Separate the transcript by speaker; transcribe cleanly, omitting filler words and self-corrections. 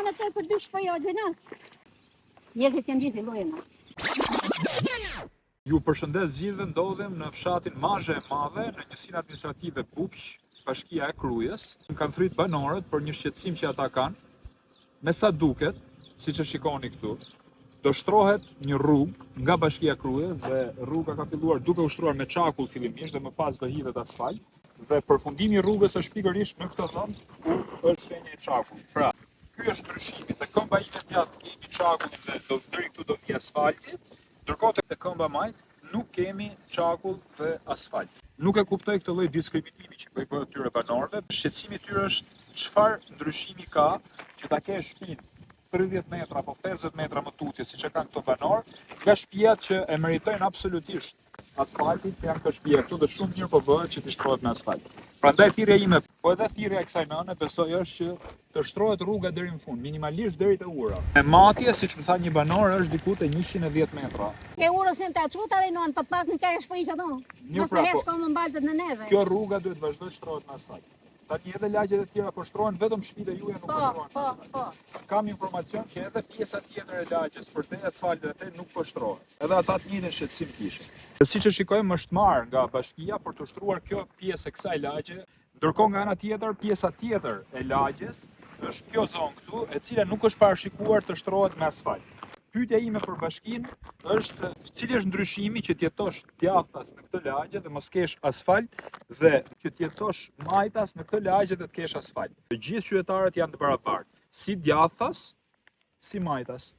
Speaker 1: janë atë për dy shpaja gjena. Njerëzit janë gjithë llojena.
Speaker 2: Ju përshëndes gjithëve, ndodhem në fshatin Mazhe e Madhe, në njësinë administrative Bupq, Bashkia e Krujës. Kanë thrit banorët për një shqetësim që ata kanë. Me sa duket, siç e shikoni këtu, do shtrohet një rrugë nga Bashkia e Krujës dhe rruga ka filluar duke ushtruar me çakull fillimisht dhe më pas do hidhet asfalt. Dhe përfundimi i rrugës është pikërisht në këtë dhëm ku është shenja e çakullit. Pra, ky është ndryshimi. Te këmba ime djathtë kemi çakull dhe do deri këtu do vi asfalti. Ndërkohë te këmba majt nuk kemi çakull dhe asfalt. Nuk e kuptoj këtë lloj diskriminimi që bëhet këtyre banorëve. Shqetësimi i tyre është çfarë ndryshimi ka që ta kesh shtëpinë 30 metra apo 50 metra më tutje siç e kanë këto banorë, nga shtëpiat që e meritojnë absolutisht asfaltit, janë këto shtëpia këtu dhe shumë mirë po bëhet që të shtrohet me asfalt. Prandaj thirrja ime, po edhe thirrja e kësaj nëne, besoj është që të shtrohet rruga deri në fund, minimalisht deri te ura. E matje, siç më tha një banor, është diku te 110 metra.
Speaker 1: Ke urës në të aqutare non, për pak në ka e shpëjqë ato. Mos të hesh ka më mbaltet në neve.
Speaker 2: Kjo rruga duhet vazhdoj të shtrohet me asfalt. Tani edhe lagjet e tjera po shtrohen, vetëm shtëpitë e juaja nuk po shtrohen me asfalt. Kam informacion që edhe pjesa tjetër e lagjes për te asfaltit atë nuk po shtrohet. Edhe ata të njëjtën shqetësim kishin. Siç e shikojmë është marrë nga bashkia për të shtruar kjo pjesë e kësaj lagje, ndërkohë nga ana tjetër pjesa tjetër e lagjes është kjo zonë këtu, e cila nuk është parashikuar të shtrohet me asfalt. Pyetja ime për bashkinë është se cili është ndryshimi që t'jetosh djathtas në këtë lagje dhe mos kesh asfalt dhe që t'jetosh majtas në këtë lagje dhe të kesh asfalt. Të gjithë qytetarët janë të barabartë, si djathtas, si majtas.